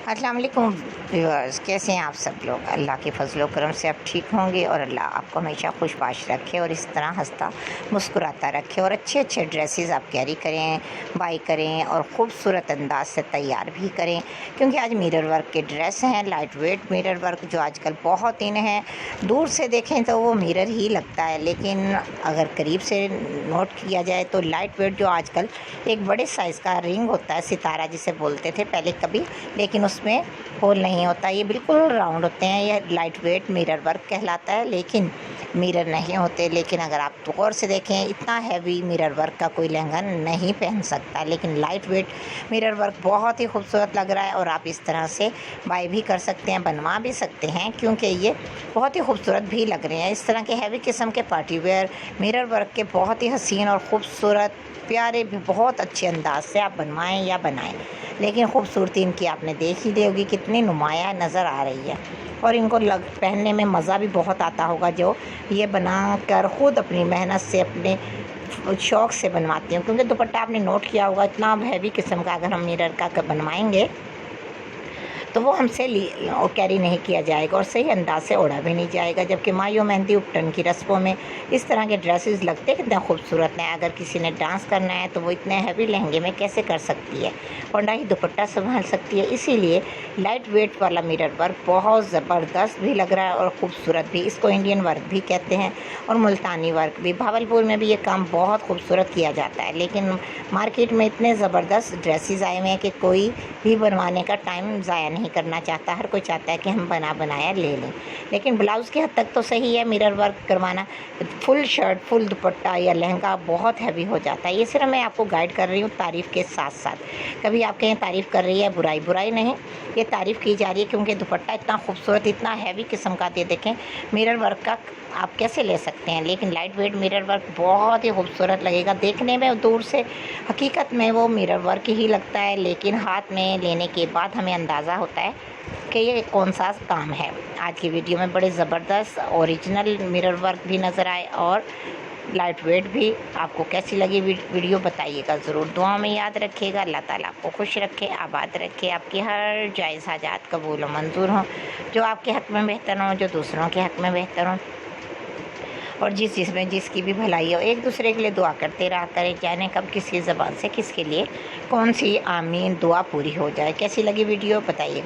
अस्सलाम वालेकुम व्यूअर्स, कैसे हैं आप सब लोग। अल्लाह के फजल करम से आप ठीक होंगे और अल्लाह आपको हमेशा खुशबाश रखे और इस तरह हंसता मुस्कुराता रखे और अच्छे अच्छे ड्रेसेस आप कैरी करें, बाई करें और ख़ूबसूरत अंदाज से तैयार भी करें, क्योंकि आज मिरर वर्क के ड्रेस हैं, लाइट वेट मिरर वर्क जो आजकल बहुत इन है। दूर से देखें तो वो मिरर ही लगता है, लेकिन अगर करीब से नोट किया जाए तो लाइट वेट जो आजकल एक बड़े साइज़ का रिंग होता है, सितारा जिसे बोलते थे पहले कभी, लेकिन उसमें होल नहीं होता, ये बिल्कुल राउंड होते हैं। यह लाइट वेट मिरर वर्क कहलाता है, लेकिन मिरर नहीं होते। लेकिन अगर आप गौर से देखें, इतना हैवी मिरर वर्क का कोई लहंगा नहीं पहन सकता, लेकिन लाइट वेट मिरर वर्क बहुत ही खूबसूरत लग रहा है और आप इस तरह से बाय भी कर सकते हैं, बनवा भी सकते हैं, क्योंकि ये बहुत ही खूबसूरत भी लग रहे हैं। इस तरह के हैवी किस्म के पार्टी वेयर मिरर वर्क के बहुत ही हसीन और ख़ूबसूरत प्यारे भी बहुत अच्छे अंदाज से आप बनवाएं या बनाएं, लेकिन खूबसूरती इनकी आपने देख ही ली होगी, कितनी नुमाया नज़र आ रही है और इनको पहनने में मज़ा भी बहुत आता होगा, जो ये बना कर ख़ुद अपनी मेहनत से अपने शौक़ से बनवाती हूँ। क्योंकि दुपट्टा आपने नोट किया होगा, इतना हैवी किस्म का अगर हम मिरर का बनवाएंगे तो वो हमसे कैरी नहीं किया जाएगा और सही अंदाज से ओढ़ा भी नहीं जाएगा। जबकि मायो मेहंदी उपटन की रस्मों में इस तरह के ड्रेसेस लगते कितने खूबसूरत हैं। अगर किसी ने डांस करना है तो वो इतने हैवी लहंगे में कैसे कर सकती है और ना ही दुपट्टा संभाल सकती है। इसीलिए लाइट वेट वाला मिरर वर्क बहुत ज़बरदस्त भी लग रहा है और ख़ूबसूरत भी। इसको इंडियन वर्क भी कहते हैं और मुल्तानी वर्क भी। भावलपुर में भी ये काम बहुत खूबसूरत किया जाता है, लेकिन मार्केट में इतने ज़बरदस्त ड्रेसेस आए हुए हैं कि कोई भी बनवाने का टाइम ज़ाया नहीं करना चाहता। हर कोई चाहता है कि हम बना बनाया ले लें, लेकिन ब्लाउज़ की हद तक तो सही है मिरर वर्क करवाना। फुल शर्ट, फुल दुपट्टा या लहंगा बहुत हैवी हो जाता है। ये सिर्फ मैं आपको गाइड कर रही हूँ तारीफ़ के साथ साथ। कभी आप कहें तारीफ़ कर रही है, बुराई नहीं, ये तारीफ़ की जा रही है, क्योंकि दुपट्टा इतना खूबसूरत, इतना हैवी किस्म का दे देखें मिरर वर्क का आप कैसे ले सकते हैं। लेकिन लाइट वेट मिरर वर्क बहुत ही खूबसूरत लगेगा देखने में। दूर से हकीकत में वो मिरर वर्क ही लगता है, लेकिन हाथ में लेने के बाद हमें अंदाज़ा होता है कि ये कौन सा काम है। आज की वीडियो में बड़े ज़बरदस्त ओरिजिनल मिरर वर्क भी नज़र आए और लाइट वेट भी। आपको कैसी लगी वीडियो बताइएगा ज़रूर। दुआ में याद रखिएगा। अल्लाह ताला आपको खुश रखे, आबाद रखे, आपकी हर जायज़ हाजात कबूल व मंजूर हों, जो आपके हक़ में बेहतर हों, जो दूसरों के हक़ में बेहतर हों, और जिस चीज़ जिसकी भी भलाई हो। एक दूसरे के लिए दुआ करते रहा करें, जाने कब किसकी ज़बान से किसके लिए कौन सी आमीन दुआ पूरी हो जाए। कैसी लगी वीडियो बताइएगा।